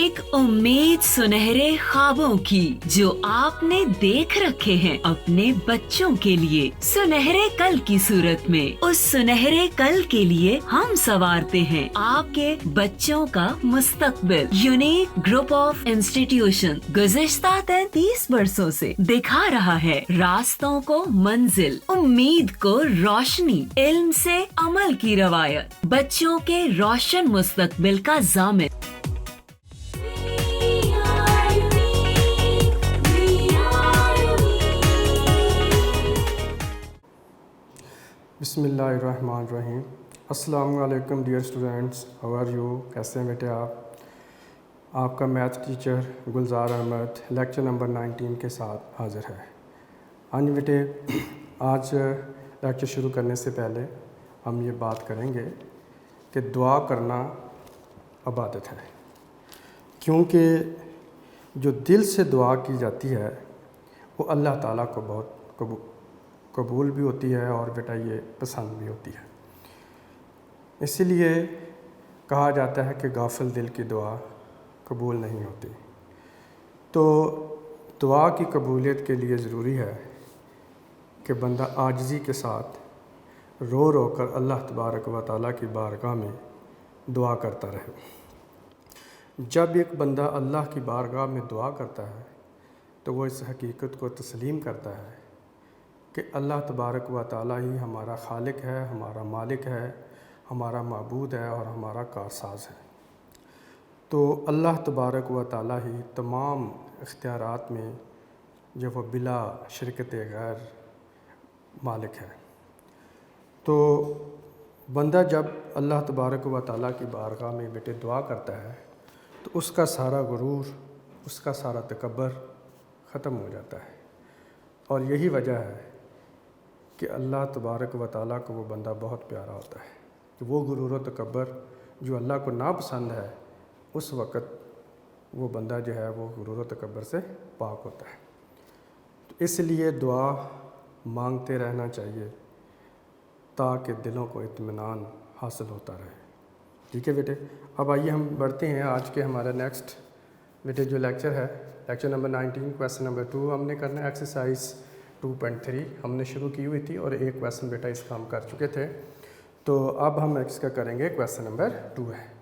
एक उम्मीद सुनहरे ख्वाबों की जो आपने देख रखे हैं अपने बच्चों के लिए, सुनहरे कल की सूरत में। उस सुनहरे कल के लिए हम संवारते हैं आपके बच्चों का मुस्तकबिल। यूनिक ग्रुप ऑफ इंस्टीट्यूशन गुज़िश्ता 33 वर्षों से दिखा रहा है रास्तों को मंजिल, उम्मीद को रोशनी, इल्म से अमल की रवायत, बच्चों के रोशन मुस्तकबिल का ज़ामिन। बिस्मिल्लाहिर्रहमानिर्रहीम। अस्सलाम वालेकुम dear students, how are you? कैसे हैं बेटे आप? आपका math teacher Gulzar Ahmad lecture number 19 के साथ हाज़िर है। हाँ जी बेटे, आज लेक्चर शुरू करने से पहले हम ये बात करेंगे कि दुआ करना इबादत है, क्योंकि जो दिल से दुआ की जाती है वो अल्लाह ताला को बहुत कबूल भी होती है और बेटा ये पसंद भी होती है। इसीलिए कहा जाता है कि गाफिल दिल की दुआ कबूल नहीं होती। तो दुआ की कबूलियत के लिए ज़रूरी है कि बंदा आजिज़ी के साथ रो रो कर अल्लाह तबारक व तआला की बारगाह में दुआ करता रहे। जब एक बंदा अल्लाह की बारगाह में दुआ करता है तो वो इस हकीकत को तस्लीम करता है कि अल्लाह तबारक व तआला ही हमारा खालिक है, हमारा मालिक है, हमारा माबूद है और हमारा कारसाज है। तो अल्लाह तबारक व तआला ही तमाम इख्तियारात में जो वो बिला शिरकत गैर मालिक है। तो बंदा जब अल्लाह तबारक व तआला की बारगाह में बेटे दुआ करता है तो उसका सारा गुरूर, उसका सारा तकब्बर ख़त्म हो जाता है। और यही वजह है कि अल्लाह तबारक व तआला को वो बंदा बहुत प्यारा होता है कि वो गुरूर व तकब्बर जो अल्लाह को नापसंद है, उस वक़्त वो बंदा जो है वो गुरूर व तकब्बर से पाक होता है। तो इसलिए दुआ मांगते रहना चाहिए ताकि दिलों को इत्मीनान हासिल होता रहे। ठीक है बेटे, अब आइए हम बढ़ते हैं आज के हमारा नेक्स्ट बेटे जो लेक्चर है, लेक्चर नंबर 19 क्वेश्चन नंबर 2 हमने करना है। एक्सरसाइज 2.3 हमने शुरू की हुई थी और एक क्वेश्चन बेटा इसका हम कर चुके थे। तो अब हम इसका करेंगे, क्वेश्चन नंबर 2 है।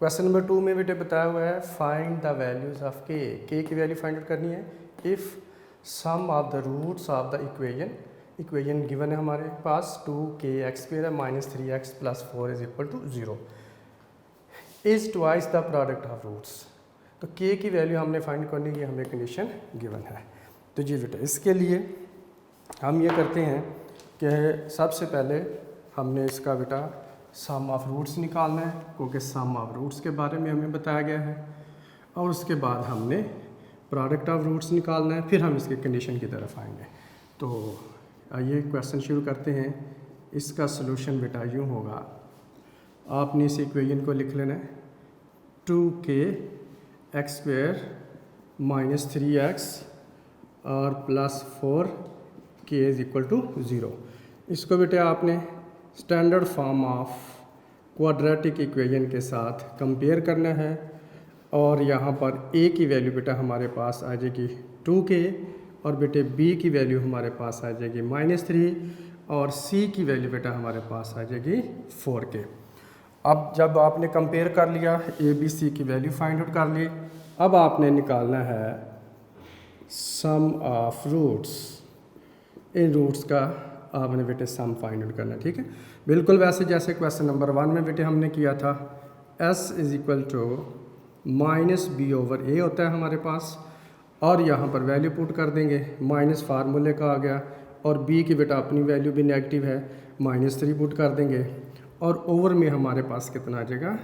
क्वेश्चन नंबर 2 में बेटे बताया हुआ है फाइंड द वैल्यूज़ ऑफ के की वैल्यू फाइंड आउट करनी है if sum of the roots of the equation given है हमारे पास 2kx² है -3x + 4 = 0 is twice the product of roots. तो के की वैल्यू हमने फाइंड करनी है, हमें कंडीशन गिवन है। तो जी बेटा, इसके लिए हम ये करते हैं कि सबसे पहले हमने इसका बेटा सम ऑफ रूट्स निकालना है, क्योंकि सम ऑफ रूट्स के बारे में हमें बताया गया है। और उसके बाद हमने प्रोडक्ट ऑफ रूट्स निकालना है, फिर हम इसके कंडीशन की तरफ आएंगे। तो आइए क्वेश्चन शुरू करते हैं। इसका सलूशन बेटा यूँ होगा, आपने इस इक्वेशन को लिख लेना है 2kx² -3x और +4k = 0। इसको बेटे आपने standard form of quadratic equation के साथ कंपेयर करना है। और यहाँ पर a की वैल्यू बेटा हमारे पास आ जाएगी 2k और बेटे b की वैल्यू हमारे पास आ जाएगी -3 और c की वैल्यू बेटा हमारे पास आ जाएगी 4k। अब जब आपने कंपेयर कर लिया, a b c की वैल्यू फाइंड आउट कर ली, अब आपने निकालना है sum of roots. In roots का आपने बेटे सम फाइंड आउट करना है। ठीक है, बिल्कुल वैसे जैसे क्वेश्चन नंबर 1 में बेटे हमने किया था। s = -b/a होता है हमारे पास, और यहाँ पर वैल्यू पुट कर देंगे, माइनस फार्मूले का आ गया, और b की बेटा अपनी वैल्यू भी नेगेटिव है, -3 पुट कर देंगे, और ओवर में हमारे पास कितना आ जाएगा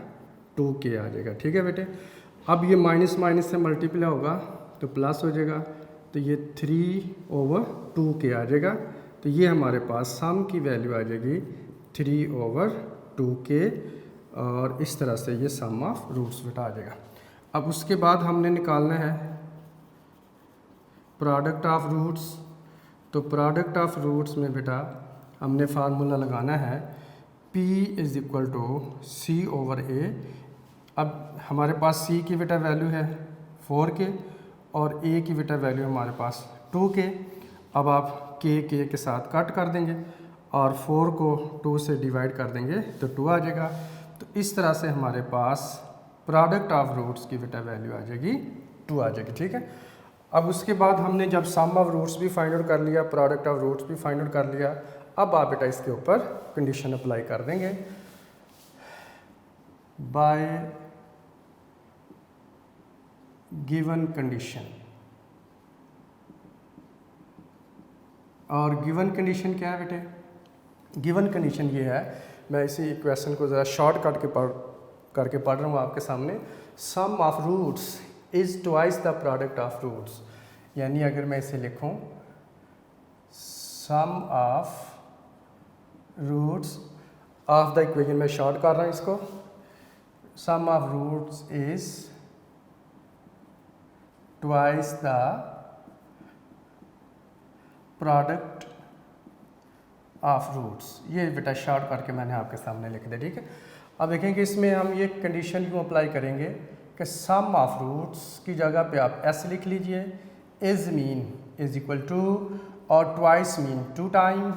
2k आ जाएगा। ठीक है बेटे, अब ये माइनस माइनस से मल्टीप्लाई होगा तो प्लस हो जाएगा, तो ये 3/2k आ जाएगा। तो ये हमारे पास सम की वैल्यू आ जाएगी 3/2k, और इस तरह से ये सम ऑफ रूट्स बेटा आ जाएगा। अब उसके बाद हमने निकालना है प्रोडक्ट ऑफ रूट्स। तो प्रोडक्ट ऑफ रूट्स में बेटा हमने फार्मूला लगाना है P = C/A अब हमारे पास सी की बेटा वैल्यू है 4k और ए की बेटा वैल्यू हमारे पास 2k। अब आप के के साथ कट कर देंगे और 4 को 2 से डिवाइड कर देंगे तो 2 आ जाएगा। तो इस तरह से हमारे पास प्रोडक्ट ऑफ रूट्स की बेटा वैल्यू आ जाएगी 2 आ जाएगी। ठीक है। अब उसके बाद हमने जब सम ऑफ रूट्स भी फाइंड आउट कर लिया, प्रोडक्ट ऑफ रूट्स भी फाइंड आउट कर लिया, अब आप बेटा इसके ऊपर कंडीशन अप्लाई कर देंगे बाय गिवन कंडीशन। और गिवन कंडीशन क्या है बेटे? गिवन कंडीशन ये है, मैं इसी क्वेश्चन को ज़रा शॉर्ट करके पढ़ रहा हूँ आपके सामने। Sum of roots is twice the product of roots, यानी अगर मैं इसे लिखूँ sum of roots of the equation, मैं शॉर्ट कर रहा हूँ इसको, sum of roots is twice the product of roots. ये बेटा शॉर्ट करके मैंने आपके सामने लिख दिया। ठीक है। अब देखेंगे इसमें हम ये कंडीशन क्यों अप्लाई करेंगे कि सम ऑफ रूट्स की जगह पे आप ऐसे लिख लीजिए, is mean is equal to, और ट्वाइस मीन 2 टाइम।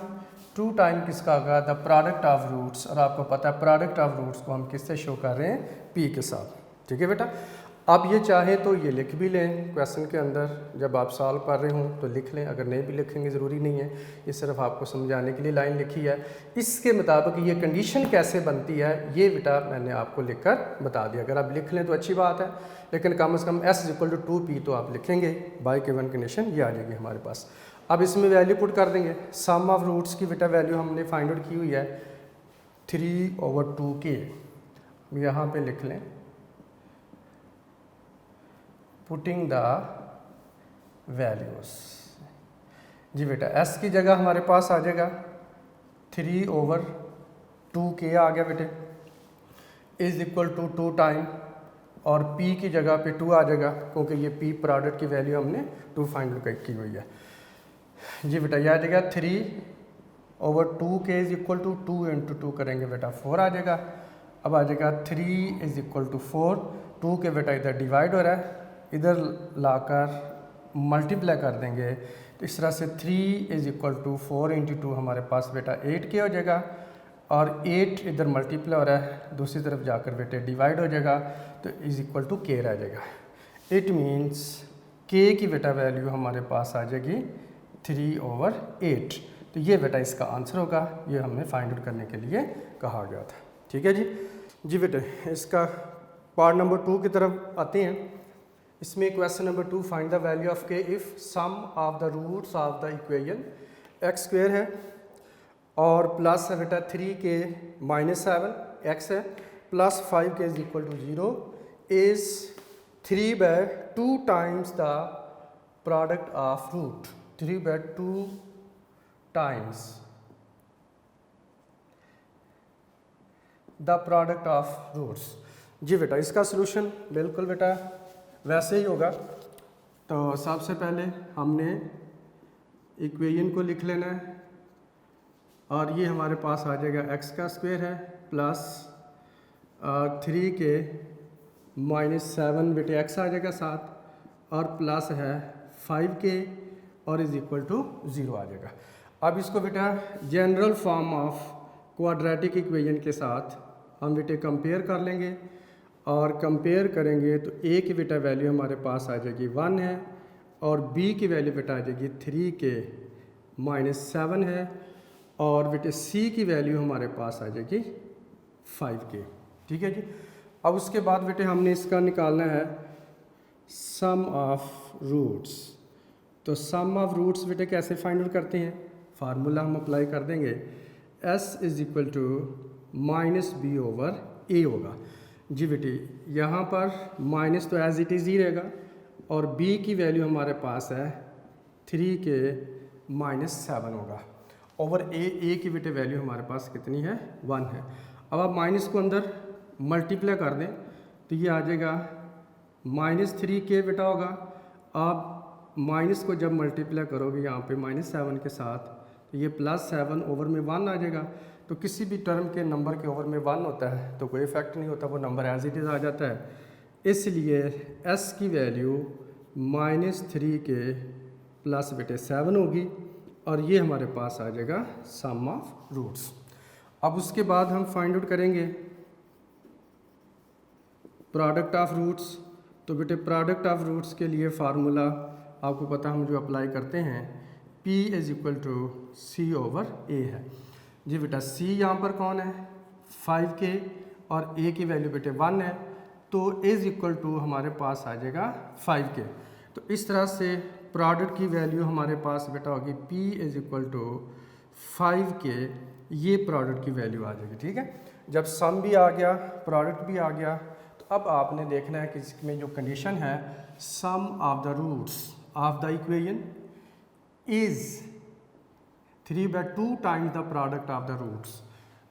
2 टाइम किसका होगा? The product of roots. और आपको पता है प्रोडक्ट ऑफ रूट्स को हम किससे शो कर रहे हैं? पी के साथ। ठीक है बेटा। अब ये चाहे तो ये लिख भी लें क्वेश्चन के अंदर, जब आप सॉल्व कर रहे हों तो लिख लें, अगर नहीं भी लिखेंगे ज़रूरी नहीं है, ये सिर्फ आपको समझाने के लिए लाइन लिखी है। इसके मुताबिक ये कंडीशन कैसे बनती है ये बेटा मैंने आपको लिखकर बता दिया। अगर आप लिख लें तो अच्छी बात है, लेकिन कम से कम S = 2p तो आप लिखेंगे। बाय गिवन कंडीशन ये आ जाएगी हमारे पास। अब इसमें वैल्यू पुट कर देंगे। सम ऑफ रूट्स की बेटा वैल्यू हमने फाइंड आउट की हुई है 3/2k। यहाँ पे लिख लें पुटिंग द वैल्यूज। जी बेटा S की जगह हमारे पास आ जाएगा 3/2k आ गया बेटे, इज इक्वल टू 2 टाइम, और P की जगह पे 2 आ जाएगा क्योंकि ये P प्रोडक्ट की वैल्यू हमने 2 फाइंड की हुई है। जी बेटा यह आ जाएगा 3/2k इज इक्वल टू 2 × 2 करेंगे बेटा 4 आ जाएगा। अब आ जाएगा 3 = 4, 2 के बेटा इधर डिवाइड हो रहा है, इधर लाकर मल्टीप्लाई कर देंगे तो इस तरह से 3 = 4 × 2 हमारे पास बेटा 8k हो जाएगा, और 8 इधर मल्टीप्लाई हो रहा है, दूसरी तरफ जाकर बेटे डिवाइड हो जाएगा तो इज इक्वल टू k रह जाएगा। इट मीन्स k की बेटा वैल्यू हमारे पास आ जाएगी 3/8। तो ये बेटा इसका आंसर होगा, ये हमने फाइंड आउट करने के लिए कहा गया था। ठीक है जी। जी बेटे इसका पार्ट नंबर 2 की तरफ आते हैं। इसमें question number 2, find the value of k if sum of the roots of the equation x² है और प्लस है बेटा 3k - 7 x है plus 5k is equal to 0 is 3/2 times the product of root. 3/2 times the product of roots. जी बेटा इसका solution बिल्कुल बेटा वैसे ही होगा। तो सबसे पहले हमने इक्वेशन को लिख लेना है, और ये हमारे पास आ जाएगा x² है प्लस 3k - 7 बेटे x आ जाएगा साथ, और प्लस है 5k और इज इक्वल टू 0 आ जाएगा। अब इसको बेटा general form of quadratic equation के साथ हम बेटे कंपेयर कर लेंगे, और कंपेयर करेंगे तो a की बेटा वैल्यू हमारे पास आ जाएगी 1 है, और b की वैल्यू बेटा आ जाएगी 3k - 7 है, और बेटे c की वैल्यू हमारे पास आ जाएगी 5k। ठीक है जी। अब उसके बाद बेटे हमने इसका निकालना है सम ऑफ रूट्स। तो सम ऑफ रूट्स बेटे कैसे फाइंड आउट करते हैं? फार्मूला हम अप्लाई कर देंगे, s = -b/a होगा। जी बेटी यहाँ पर माइनस तो एज इट इज़ ही रहेगा, और b की वैल्यू हमारे पास है 3k - 7 होगा, ओवर a की बेटे वैल्यू हमारे पास कितनी है? 1 है। अब आप माइनस को अंदर मल्टीप्लाई कर दें तो ये आ जाएगा -3k बेटा होगा। आप माइनस को जब मल्टीप्लाई करोगे यहाँ पे -7 के साथ तो ये +7 ओवर में 1 आ जाएगा। तो किसी भी टर्म के नंबर के ओवर में 1 होता है तो कोई इफेक्ट नहीं होता, वो नंबर एज इट इज़ आ जाता है। इसलिए s की वैल्यू -3 के प्लस बेटे 7 होगी और ये हमारे पास आ जाएगा सम ऑफ रूट्स। अब उसके बाद हम फाइंड आउट करेंगे प्रोडक्ट ऑफ रूट्स। तो बेटे प्रोडक्ट ऑफ रूट्स के लिए फार्मूला आपको पता हम जो अप्लाई करते हैं P = C/A है जी बेटा। C यहाँ पर कौन है 5K और A की वैल्यू बेटे 1 है, तो A हमारे पास आ जाएगा 5K। तो इस तरह से प्रोडक्ट की वैल्यू हमारे पास बेटा होगी P 5K, ये प्रोडक्ट की वैल्यू आ जाएगी। ठीक है, जब सम भी आ गया प्रोडक्ट भी आ गया, तो अब आपने देखना है कि इसमें जो कंडीशन है sum of the roots of the equation is 3/2 times the product of the roots.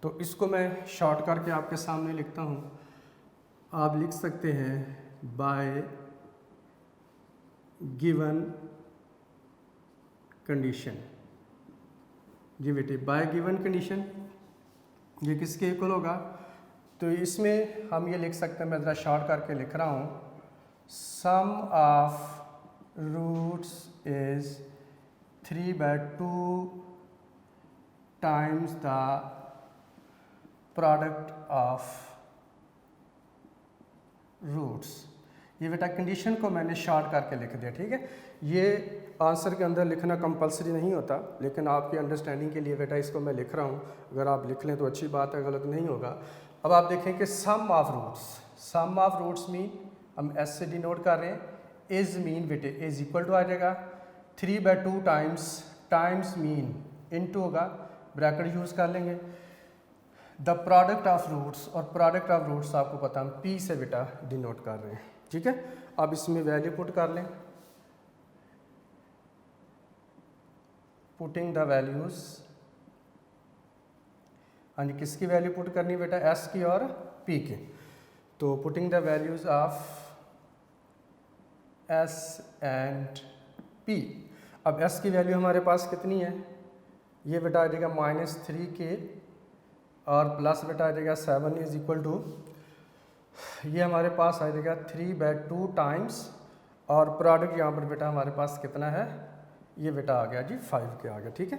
तो इसको मैं शॉर्ट करके आपके सामने लिखता हूँ। आप लिख सकते हैं बाय गिवन कंडीशन जी बेटे, बाय गिवन कंडीशन ये किसके इक्वल होगा? तो इसमें हम ये लिख सकते हैं, मैं ज़रा शॉर्ट करके लिख रहा हूँ, sum of roots is 3/2 times the product of roots. ये बेटा कंडीशन को मैंने शॉर्ट करके लिख दिया। ठीक है, ये आंसर के अंदर लिखना कंपलसरी नहीं होता, लेकिन आपकी अंडरस्टैंडिंग के लिए बेटा इसको मैं लिख रहा हूँ। अगर आप लिख लें तो अच्छी बात है, गलत नहीं होगा। अब आप देखें कि sum of roots, sum of roots mean हम एस से डिनोट कर रहे हैं, इज मीन बेटे इज इक्वल टू आ जाएगा 3/2 टाइम्स मीन इनटू होगा, ब्रैकेट यूज़ कर लेंगे द प्रोडक्ट ऑफ रूट्स, और प्रोडक्ट ऑफ रूट्स आपको पता हम पी से बेटा डिनोट कर रहे हैं। ठीक है, अब इसमें वैल्यू पुट कर लें, पुटिंग द वैल्यूज, हाँ जी किसकी वैल्यू पुट करनी बेटा, एस की और पी की। तो putting the values of S and P. अब एस की वैल्यू हमारे पास कितनी है, ये बेटा आ जाएगा -3K और प्लस बेटा आ जाएगा 7 इज इक्वल टू, ये हमारे पास आ जाएगा 3/2 टाइम्स, और प्रोडक्ट यहाँ पर बेटा हमारे पास कितना है, ये बेटा आ गया जी 5K आ गया। ठीक है,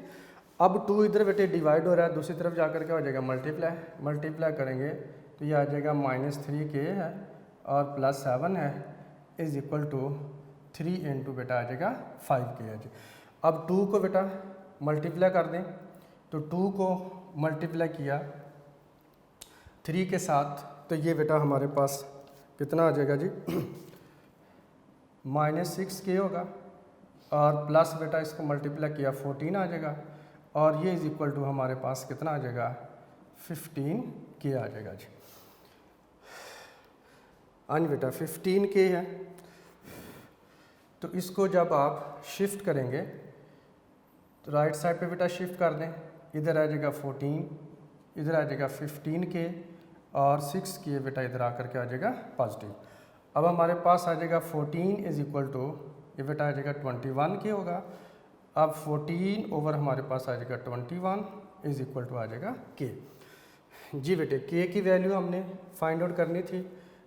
अब 2 इधर बेटे डिवाइड हो रहा है, दूसरी तरफ जाकर क्या हो जाएगा मल्टीप्लाई करेंगे तो ये आ जाएगा -3K है और प्लस 7 है इज इक्वल टू 3 × बेटा आ जाएगा 5K है जी। अब 2 को बेटा मल्टीप्लाई कर दें, तो 2 को मल्टीप्लाई किया 3 के साथ, तो ये बेटा हमारे पास कितना आ जाएगा जी -6K होगा, और प्लस बेटा इसको मल्टीप्लाई किया 14 आ जाएगा, और ये इज इक्वल टू हमारे पास कितना आ जाएगा 15K आ जाएगा जी। हाँ बेटा 15K है, तो इसको जब आप शिफ्ट करेंगे तो राइट साइड पे बेटा शिफ्ट कर दें, इधर आ जाएगा 14, इधर आ जाएगा 15K और 6K बेटा इधर आकर के आ जाएगा पॉजिटिव। अब हमारे पास आ जाएगा 14 इज इक्वल टू, ये बेटा आ जाएगा 21K होगा। अब 14 ओवर हमारे पास आ जाएगा 21 इज इक्वल टू आ जाएगा K जी बेटे। K की वैल्यू हमने फाइंड आउट करनी थी,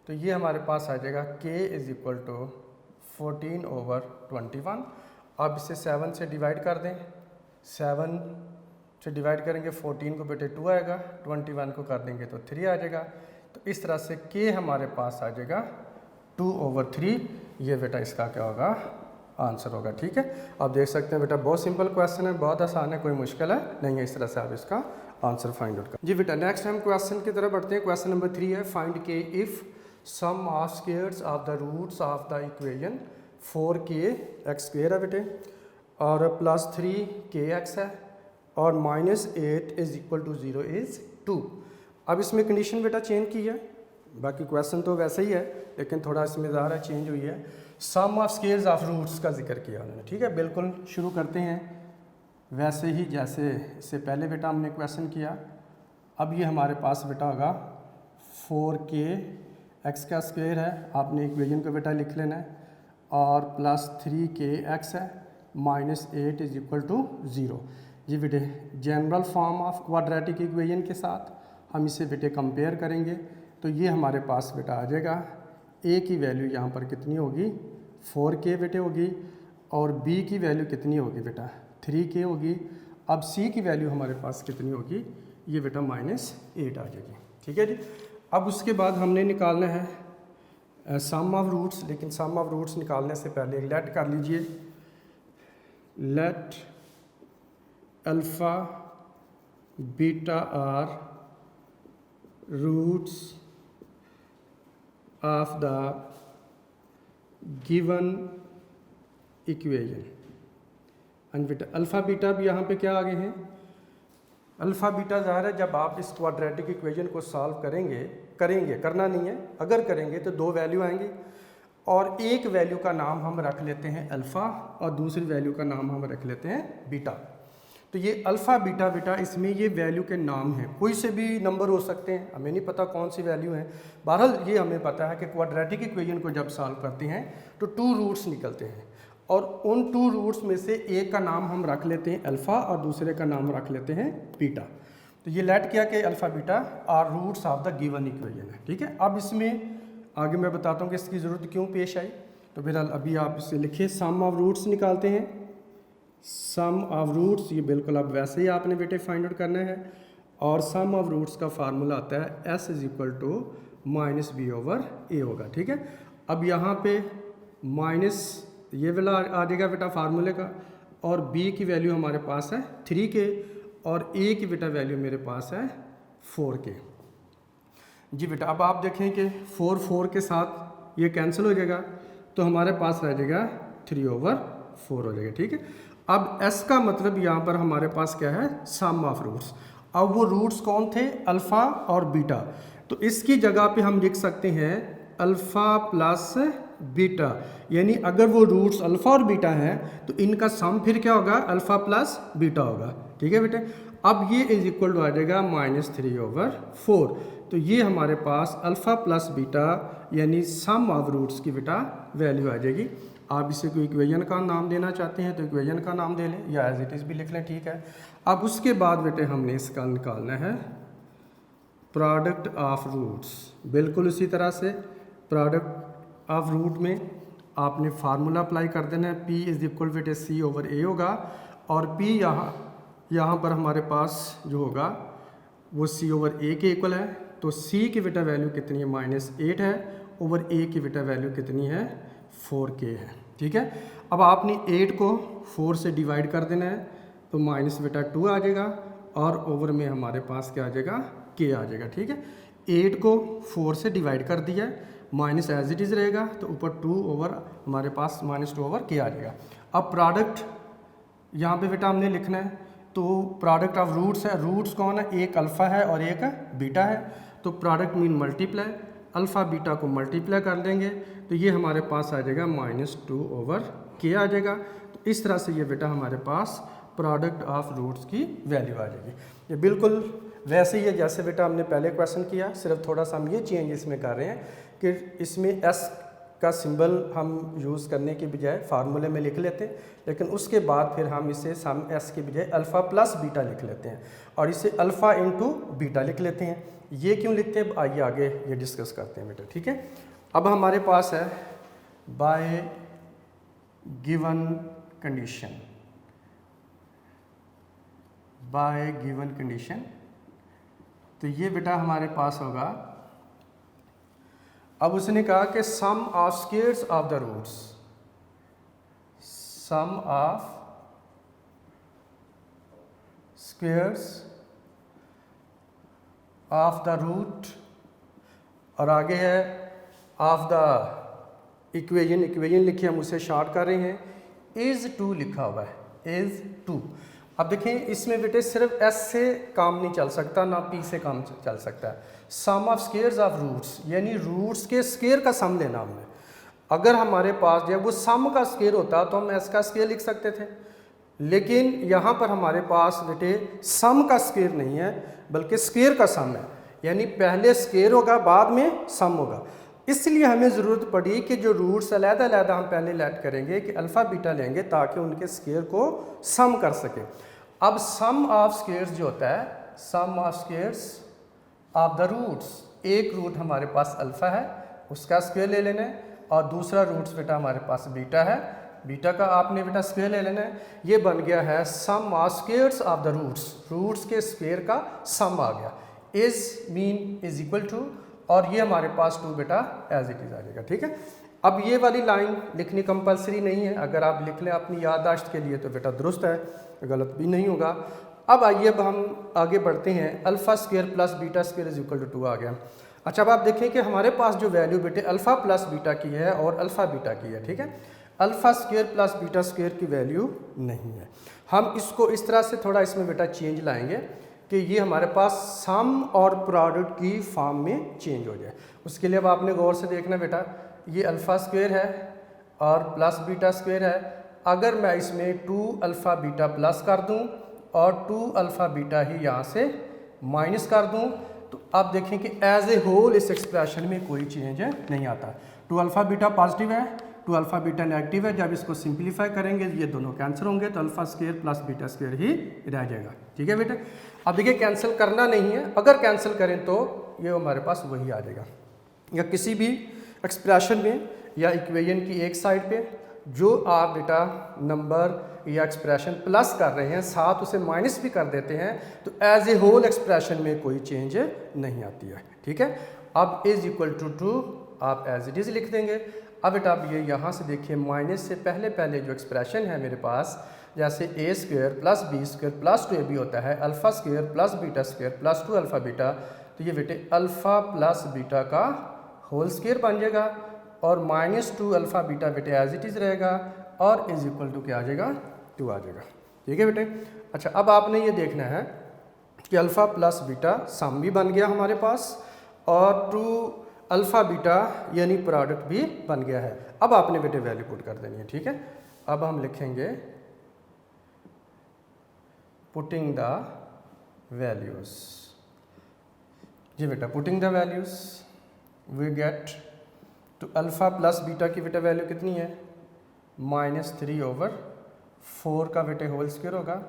तो ये हमारे पास आ जाएगा K is equal to 14 over 21। अब इसे 7 से डिवाइड कर दें, 7 से डिवाइड करेंगे 14 को बेटे 2 आएगा, 21 को कर देंगे तो 3 आ जाएगा। तो इस तरह से K हमारे पास आ जाएगा 2/3, ये बेटा इसका क्या होगा आंसर होगा। ठीक है, आप देख सकते हैं बेटा बहुत सिंपल क्वेश्चन है, बहुत आसान है, कोई मुश्किल है नहीं है। इस तरह से आप इसका आंसर फाइंड आउट कर जी बेटा। नेक्स्ट हम क्वेश्चन की तरफ बढ़ते हैं। क्वेश्चन नंबर 3 है, find K if sum of squares of the roots of the equation 4KX² है बेटे, और प्लस 3KX है, और -8 इज इक्वल टू 0 इज़ 2। अब इसमें कंडीशन बेटा चेंज की है, बाकी क्वेश्चन तो वैसे ही है, लेकिन थोड़ा इसमें ज़्यादा चेंज हुई है। Sum of squares of roots का जिक्र किया उन्होंने। ठीक है, बिल्कुल शुरू करते हैं वैसे ही जैसे इससे पहले बेटा हमने क्वेश्चन किया। अब ये हमारे पास बेटा होगा 4KX का स्क्वायर है, आपने इक्वेशन को बेटा लिख लेना है, और प्लस 3KX है, -8 इज इक्वल टू 0। ये बेटे general form of quadratic equation के साथ हम इसे बेटे कंपेयर करेंगे। तो ये हमारे पास बेटा आ जाएगा ए की वैल्यू यहाँ पर कितनी होगी 4k बेटे होगी, और बी की वैल्यू कितनी होगी बेटा 3k होगी। अब सी की वैल्यू हमारे पास कितनी होगी, ये बेटा -8 आ जाएगी। ठीक है जी। अब उसके बाद हमने निकालना है सम ऑफ रूट्स, लेकिन सम ऑफ रूट्स निकालने से पहले लेट कर लीजिए, let alpha beta are roots of the given equation. And बेटा अल्फ़ा बीटा भी यहाँ पे क्या आ गए हैं, अल्फ़ा बीटा ज़ाहिर है जब आप इस क्वाड्रेटिक इक्वेशन को सॉल्व करेंगे करना नहीं है, अगर करेंगे तो दो वैल्यू आएंगी, और एक वैल्यू का नाम हम रख लेते हैं अल्फ़ा और दूसरी वैल्यू का नाम हम रख लेते हैं बीटा। तो ये अल्फ़ा बीटा बेटा इसमें ये वैल्यू के नाम हैं, कोई से भी नंबर हो सकते हैं, हमें नहीं पता कौन सी वैल्यू है। बहरहाल ये हमें पता है कि क्वाड्रेटिक इक्वेशन को जब सॉल्व करते हैं तो 2 रूट्स निकलते हैं, और उन 2 रूट्स में से एक का नाम हम रख लेते हैं अल्फ़ा और दूसरे का नाम रख लेते हैं बीटा। तो ये लेट किया कि alpha beta are roots of the given equation है। ठीक है। अब इसमें आगे मैं बताता हूँ कि इसकी ज़रूरत क्यों पेश आई। तो फिलहाल अभी आप इसे लिखिए, सम ऑफ रूट्स निकालते हैं। सम ऑफ रूट्स ये बिल्कुल अब वैसे ही आपने बेटे फाइंड आउट करना है, और सम ऑफ रूट्स का फार्मूला आता है s = -b/a होगा। ठीक है। अब यहाँ पे माइनस ये वाला आ जाएगा बेटा फार्मूले का, और b की वैल्यू हमारे पास है 3k, और a की बेटा वैल्यू मेरे पास है 4k। जी बेटा अब आप देखें कि 4 के साथ ये कैंसिल हो जाएगा, तो हमारे पास रह जाएगा 3/4 हो जाएगा। ठीक है। अब s का मतलब यहाँ पर हमारे पास क्या है, सम ऑफ रूट्स। अब वो रूट्स कौन थे, अल्फ़ा और बीटा, तो इसकी जगह पे हम लिख सकते हैं अल्फ़ा प्लस बीटा, यानी अगर वो रूट्स अल्फ़ा और बीटा हैं तो इनका सम फिर क्या होगा, अल्फ़ा प्लस बीटा होगा। ठीक है बेटे। अब ये इज इक्वल टू आ जाएगा -3/4। तो ये हमारे पास अल्फ़ा प्लस बीटा यानी सम ऑफ रूट्स की बेटा वैल्यू आ जाएगी। आप इसे कोई इक्वेशन का नाम देना चाहते हैं तो इक्वेशन का नाम दे लें, या एज इट इज़ भी लिख लें। ठीक है। अब उसके बाद बेटे हमने इसका निकालना है प्रोडक्ट ऑफ रूट्स। बिल्कुल उसी तरह से प्रोडक्ट ऑफ रूट में आपने फार्मूला अप्लाई कर देना है, P = C/A होगा, और P यहाँ पर हमारे पास जो होगा वो C/A के इक्वल है। तो C की बेटा वैल्यू कितनी है, -8 है, ओवर A की बेटा वैल्यू कितनी है, 4k है। ठीक है। अब आपने 8 को 4 से डिवाइड कर देना है, तो -2 आ जाएगा, और ओवर में हमारे पास क्या आ जाएगा, k आ जाएगा। ठीक है। 8 को 4 से डिवाइड कर दिया, माइनस एज इट इज़ रहेगा, तो ऊपर 2 ओवर हमारे पास -2/k आ जाएगा। अब प्रोडक्ट यहाँ पे बेटा हमने लिखना है, तो प्रोडक्ट ऑफ रूट्स है, रूट्स कौन है, एक अल्फ़ा है और एक बीटा है, तो product mean multiply, alpha beta को मल्टीप्लाई कर देंगे तो ये हमारे पास आ जाएगा -2/k आ जाएगा। तो इस तरह से ये बेटा हमारे पास प्रोडक्ट ऑफ रूट्स की वैल्यू आ जाएगी। ये बिल्कुल वैसे ही है जैसे बेटा हमने पहले क्वेश्चन किया, सिर्फ थोड़ा सा हम ये चेंज इसमें कर रहे हैं कि इसमें s का सिंबल हम यूज़ करने के बजाय फार्मूले में लिख लेते हैं, लेकिन उसके बाद फिर हम इसे सम s के बजाय अल्फ़ा प्लस बीटा लिख लेते हैं, और इसे अल्फ़ा इंटू बीटा लिख लेते हैं। ये क्यों लिखते हैं आइए आगे ये डिस्कस करते हैं बेटा। ठीक है। अब हमारे पास है bye given condition, bye given condition, तो ये बेटा हमारे पास होगा। अब उसने कहा कि sum of squares of the roots, sum of squares of the root, और आगे है ऑफ द इक्वेशन, इक्वेशन लिखिए हम उसे शॉर्ट कर रहे हैं, इज़ 2 लिखा हुआ है, इज़ 2। अब देखें इसमें बेटे सिर्फ s से काम नहीं चल सकता, ना p से काम चल सकता है। Sum of squares of roots यानी रूट्स के स्क्वायर का सम लेना हमने। अगर हमारे पास जब वो सम का स्क्वायर होता तो हम s का स्क्वायर लिख सकते थे, लेकिन यहाँ पर हमारे पास बेटे सम का स्क्वायर नहीं है बल्कि स्क्वायर का सम है, यानी पहले स्क्वायर होगा बाद में सम होगा। इसलिए हमें ज़रूरत पड़ी कि जो रूट्स अलग-अलग हम पहले लेट करेंगे कि अल्फ़ा बीटा लेंगे ताकि उनके स्क्वायर को सम कर सकें। अब सम ऑफ स्क्वेयर्स जो होता है, sum of squares of the roots, एक रूट हमारे पास अल्फ़ा है उसका स्क्वायर ले लेना है, और दूसरा रूट्स बेटा हमारे पास बीटा है, बीटा का आपने बेटा स्क्वायर ले लेना है। ये बन गया है sum of squares of the roots, roots के स्क्वायर का सम आ गया। Is mean is equal to, और ये हमारे पास 2 बेटा एज इट इज़ आ जाएगा। ठीक है, अब ये वाली लाइन लिखनी कंपलसरी नहीं है, अगर आप लिख लें अपनी याददाश्त के लिए तो बेटा दुरुस्त है, गलत भी नहीं होगा। अब आइए अब हम आगे बढ़ते हैं। Alpha square plus beta square is equal to 2 आ गया। अच्छा, अब आप देखें कि हमारे पास जो वैल्यू बेटे अल्फ़ा प्लस बीटा की है और अल्फ़ा बीटा की है। ठीक है, alpha square plus beta square की वैल्यू नहीं है। हम इसको इस तरह से थोड़ा इसमें बेटा चेंज लाएंगे कि ये हमारे पास सम और प्रोडक्ट की फॉर्म में चेंज हो जाए। उसके लिए अब आपने गौर से देखना बेटा, ये अल्फ़ा स्क्वायर है और प्लस बीटा स्क्वायर है। अगर मैं इसमें 2 अल्फ़ा बीटा प्लस कर दूं और 2 अल्फ़ा बीटा ही यहाँ से माइनस कर दूं, तो आप देखें कि एज ए होल इस एक्सप्रेशन में कोई चेंज नहीं आता। 2 अल्फ़ा बीटा पॉजिटिव है, 2 अल्फ़ा बीटा नेगेटिव है। जब इसको सिंप्लीफाई करेंगे ये दोनों कैंसिल होंगे, तो alpha square plus beta square ही रह जाएगा। ठीक है बेटे, अब देखिए कैंसिल करना नहीं है, अगर कैंसिल करें तो ये हमारे पास वही आ जाएगा। या किसी भी एक्सप्रेशन में या इक्वेशन की एक साइड पे जो आप बेटा नंबर या एक्सप्रेशन प्लस कर रहे हैं साथ उसे माइनस भी कर देते हैं, तो एज ए होल एक्सप्रेशन में कोई चेंज नहीं आती है। ठीक है, अब इज इक्वल टू 2 आप एज इट इज़ लिख देंगे। अब बेटा आप ये यहाँ से देखिए, माइनस से पहले जो एक्सप्रेशन है मेरे पास, जैसे A square plus B square plus 2ab होता है, अल्फ़ा स्क्वायर प्लस बीटा स्क्वायर प्लस 2 अल्फ़ा बीटा, तो ये बेटे अल्फ़ा प्लस बीटा का होल स्क्वायर बन जाएगा, और -2 अल्फ़ा बीटा बेटे एज इट इज़ रहेगा, और इज इक्वल टू क्या आ जाएगा, 2 आ जाएगा। ठीक है बेटे, अच्छा अब आपने ये देखना है कि अल्फ़ा प्लस बीटा सम भी बन गया हमारे पास, और 2 अल्फ़ा बीटा यानी प्रोडक्ट भी बन गया है। अब आपने बेटे वैल्यू पुट कर देनी है। ठीक है, अब हम लिखेंगे पुटिंग द वैल्यूज़। जी बेटा, putting the values we get तो अल्फ़ा प्लस बीटा की बेटा वैल्यू कितनी है, -3/4 का बेटे होल स्क्वायर होगा,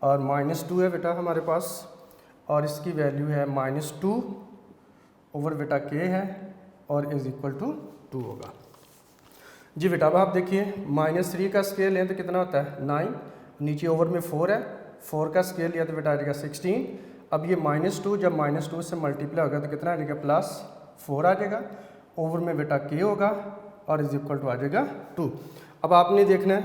और -2 है बेटा हमारे पास, और इसकी वैल्यू है -2 ओवर बेटा k है, और इज इक्वल टू 2 होगा। जी बेटा, अब आप देखिए -3 का स्क्वायर लें तो कितना होता है 9, नीचे ओवर में 4 है, 4 का स्क्वायर लिया तो बेटा आ जाएगा 16। अब ये -2 जब -2 से मल्टीप्लाई होगा तो कितना आ जाएगा +4 आ जाएगा, ओवर में बेटा k होगा, और इज इक्वल टू आ जाएगा 2। अब आपने देखना है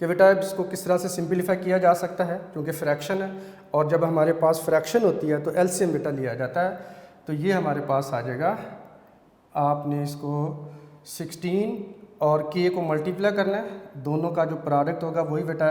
कि बेटा इसको किस तरह से सिंप्लीफाई किया जा सकता है, क्योंकि फ्रैक्शन है, और जब हमारे पास फ्रैक्शन होती है तो एलसीएम बेटा लिया जाता है। तो ये हमारे पास आ जाएगा, आपने इसको 16 और k को मल्टीप्लाई करना है, दोनों का जो प्रोडक्ट होगा वही बेटा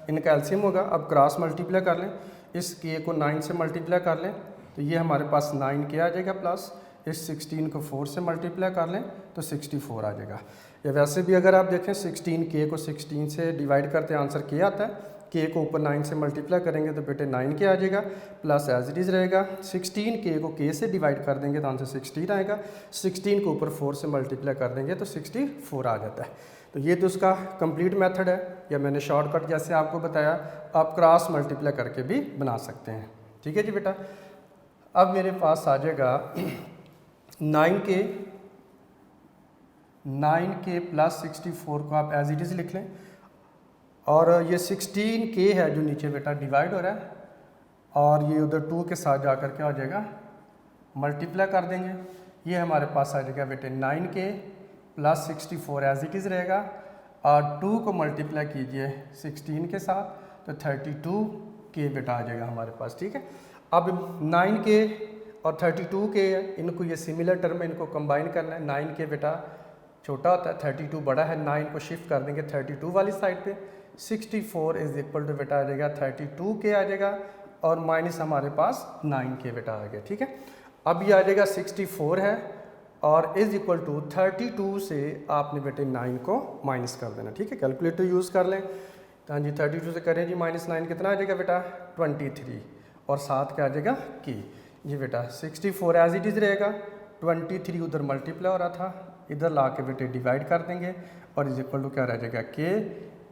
इनका एलसीएम होगा। अब क्रॉस मल्टीप्लाई कर लें, इस k को 9 से मल्टीप्लाई कर लें तो ये हमारे पास 9k आ जाएगा, प्लस इस 16 को 4 से मल्टीप्लाई कर लें तो 64 आ जाएगा। या वैसे भी अगर आप देखें 16k को 16 से डिवाइड करते हैं आंसर k आता है, k को ऊपर 9 से मल्टीप्लाई करेंगे तो बेटे 9k आ जाएगा, प्लस एज इट इज़ रहेगा। 16k को k से डिवाइड कर देंगे तो आंसर 16 आएगा, 16 को ऊपर 4 से मल्टीप्लाई कर देंगे तो 64 आ जाता है। तो ये तो उसका कंप्लीट मेथड है, या मैंने शॉर्टकट जैसे आपको बताया, आप क्रॉस मल्टीप्लाई करके भी बना सकते हैं। ठीक है जी बेटा, अब मेरे पास आ जाएगा 9k प्लस 64 को आप एज इट इज़ लिख लें, और ये 16k है जो नीचे बेटा डिवाइड हो रहा है, और ये उधर 2 के साथ जाकर क्या हो जाएगा मल्टीप्लाई कर देंगे, ये हमारे पास आ जाएगा बेटे 9k plus 64 as it is रहेगा, और 2 को मल्टीप्लाई कीजिए 16 के साथ तो 32k बेटा आ जाएगा हमारे पास। ठीक है, अब 9k और 32k इनको ये सिमिलर टर्म है, इनको कंबाइन करना है। 9k बेटा छोटा होता है, 32 बड़ा है, 9 को शिफ्ट कर देंगे 32 वाली साइड पे, 64 इज इक्वल टू बेटा आ जाएगा 32k आ जाएगा, और माइनस हमारे पास 9k बेटा आ गया। ठीक है, अब ये आ जाएगा 64 है, और इज इक्वल टू 32 से आपने बेटे 9 को माइनस कर देना। ठीक है, कैलकुलेटर यूज़ कर लें, तो हाँ जी 32 से करें जी -9 कितना आ जाएगा बेटा 23, और साथ क्या आ जाएगा k। जी बेटा 64 एज इट इज़ रहेगा, 23 उधर मल्टीप्लाई हो रहा था, इधर ला के बेटे डिवाइड कर देंगे, और इज इक्वल टू क्या रह जाएगा k।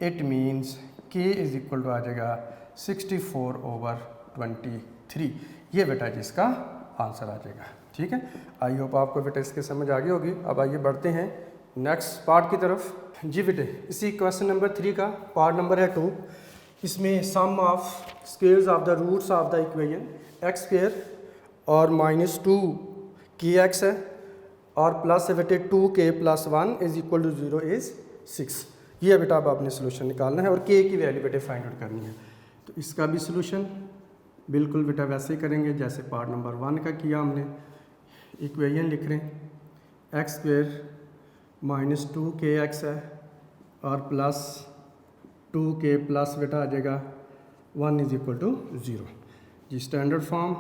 It means k is equal to आ जाएगा 64/23। ये बेटा जी इसका आंसर आ जाएगा। ठीक है, आई होप आपको बेटा इसके समझ आ गई होगी। अब आइए बढ़ते हैं नेक्स्ट पार्ट की तरफ। जी बेटे, इसी क्वेश्चन नंबर 3 का पार्ट नंबर है 2। इसमें sum of squares of the roots of the equation X square और -2kx है और प्लस है बेटे 2k + 1 is equal to 0 is 6। ये बेटा अब आपने सोल्यूशन निकालना है और k की वैल्यू बेटे फाइंड आउट करनी है। तो इसका भी सोल्यूशन बिल्कुल बेटा वैसे ही करेंगे जैसे पार्ट नंबर 1 का किया हमने। इक्वेशन लिख रहे हैं एक्स स्क्वेयर -2kx है और प्लस 2k प्लस बेटा आ जाएगा 1 इज इक्वल टू 0। जी standard form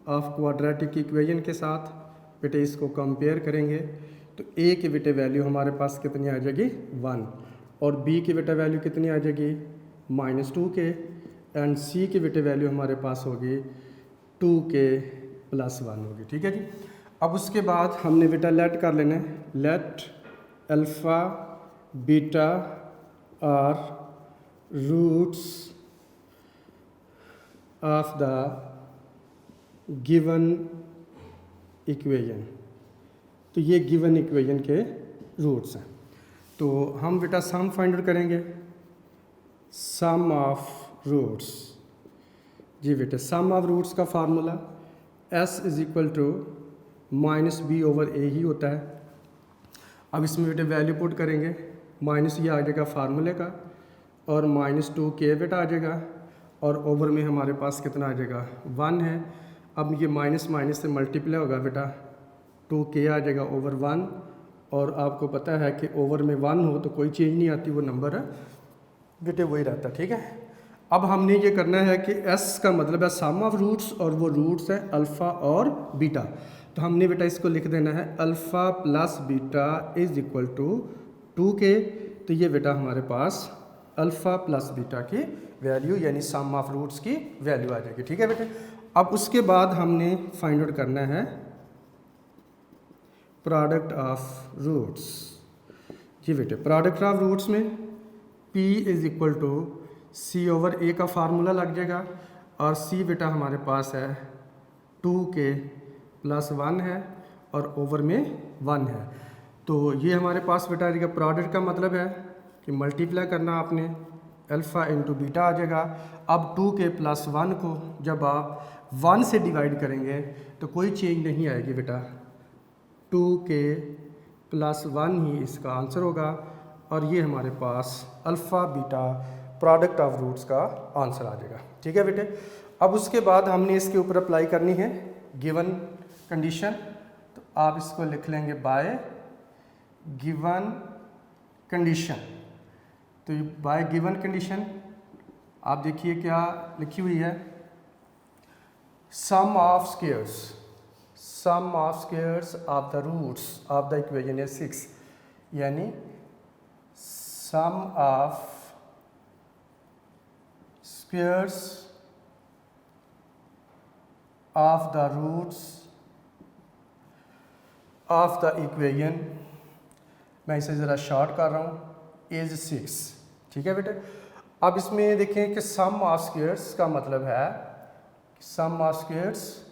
of quadratic equation के साथ बेटे इसको कंपेयर करेंगे तो a की बेटे वैल्यू हमारे पास कितनी आ जाएगी 1 और b की बेटे वैल्यू कितनी आ जाएगी -2k एंड c की बेटे वैल्यू हमारे पास होगी 2k + 1 होगी। ठीक है जी। अब उसके बाद हमने बेटा लेट कर लेना है, let alpha beta are roots of the given equation. तो ये गिवन इक्वेशन के रूट्स हैं। तो हम बेटा सम फाइंड आउट करेंगे, सम ऑफ रूट्स। जी बेटे, सम ऑफ रूट्स का formula s is equal to -b/a ही होता है। अब इसमें बेटे वैल्यू पुट करेंगे, माइनस ये आ जाएगा फार्मूले का और -2k बेटा आ जाएगा और ओवर में हमारे पास कितना आ जाएगा 1 है। अब ये माइनस माइनस से मल्टीप्लाई होगा बेटा 2k आ जाएगा ओवर 1 और आपको पता है कि ओवर में 1 हो तो कोई चेंज नहीं आती, वो नंबर है बेटे वही रहता। ठीक है। अब हमने ये करना है कि s का मतलब है सम ऑफ रूट्स और वो रूट्स है अल्फ़ा और बीटा। तो हमने बेटा इसको लिख देना है alpha plus beta is equal to 2k। तो ये बेटा हमारे पास अल्फ़ा प्लस बीटा की वैल्यू यानी सम ऑफ रूट्स की वैल्यू आ जाएगी। ठीक है बेटे। अब उसके बाद हमने फाइंड आउट करना है प्रोडक्ट ऑफ रूट्स। जी बेटे, प्रोडक्ट ऑफ रूट्स में p is equal to c/a का फार्मूला लग जाएगा और c बेटा हमारे पास है 2k + 1 है और ओवर में 1 है। तो ये हमारे पास बेटा आएगा प्रोडक्ट का मतलब है कि मल्टीप्लाई करना आपने, अल्फ़ा इंटू बीटा आ जाएगा। अब 2k + 1 को जब आप 1 से डिवाइड करेंगे तो कोई चेंज नहीं आएगी बेटा, 2k + 1 ही इसका आंसर होगा और ये हमारे पास alpha beta product of roots का आंसर आ जाएगा। ठीक है बेटे। अब उसके बाद हमने इसके ऊपर अप्लाई करनी है गिवन कंडीशन। तो आप इसको लिख लेंगे बाय गिवन कंडीशन। तो बाय गिवन कंडीशन आप देखिए क्या लिखी हुई है, sum of squares of the roots of the equation है 6, यानी sum of squares of the roots of the equation, मैं इसे ज़रा शॉर्ट कर रहा हूँ, इज 6। ठीक है बेटे। अब इसमें देखें कि सम ऑफ स्क्वायर्स का मतलब है sum of squares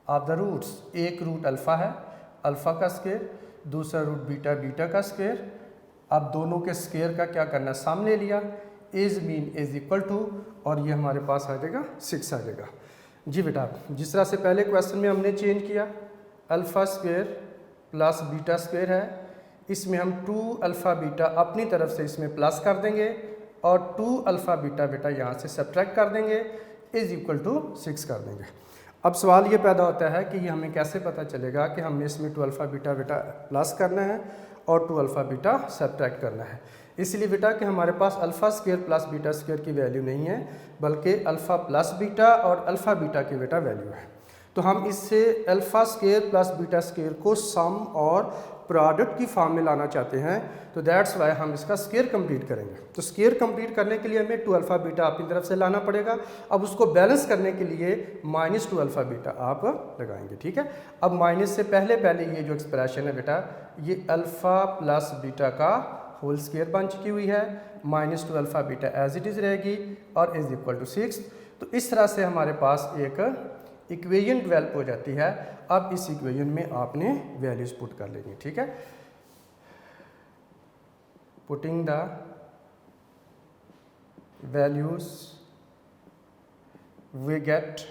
of the roots, एक रूट अल्फ़ा है, अल्फ़ा का स्क्वायर, दूसरा रूट बीटा, बीटा का स्क्वायर। अब दोनों के स्क्वायर का क्या करना, सम ले लिया, is mean is equal to और ये हमारे पास आ जाएगा 6 आ जाएगा। जी बेटा, जिस तरह से पहले क्वेश्चन में हमने चेंज किया, alpha square plus beta square है, इसमें हम 2 अल्फ़ा बीटा अपनी तरफ से इसमें प्लस कर देंगे और 2 अल्फ़ा बीटा बेटा यहाँ से सब्ट्रैक्ट कर देंगे, इज इक्वल टू 6 कर देंगे। अब सवाल ये पैदा होता है कि ये हमें कैसे पता चलेगा कि हमने इसमें 2 अल्फ़ा बीटा बेटा प्लस करना है और 2 अल्फ़ा बीटा सब्ट्रैक्ट करना है। इसलिए बेटा कि हमारे पास alpha square plus beta square की वैल्यू नहीं है, बल्कि अल्फ़ा प्लस बीटा और अल्फ़ा बीटा की बेटा वैल्यू है। तो हम इससे alpha square plus beta square को सम और प्रोडक्ट की फॉर्म में लाना चाहते हैं, तो दैट्स वाई हम इसका स्क्वायर कंप्लीट करेंगे। तो स्क्वायर कंप्लीट करने के लिए हमें 2 अल्फ़ा बीटा अपनी तरफ से लाना पड़ेगा। अब उसको बैलेंस करने के लिए -2 अल्फ़ा बीटा आप लगाएंगे। ठीक है। अब माइनस से पहले ये जो एक्सप्रेशन है बेटा, ये अल्फ़ा प्लस बीटा का होल स्क्वायर बन चुकी हुई है, minus two alpha beta as it is रहेगी और इज इक्वल टू 6। तो इस तरह से हमारे पास एक इक्वेशन डेवलप हो जाती है। अब इस इक्वेशन में आपने वैल्यूज़ पुट कर लेनी, ठीक है। Putting the values we get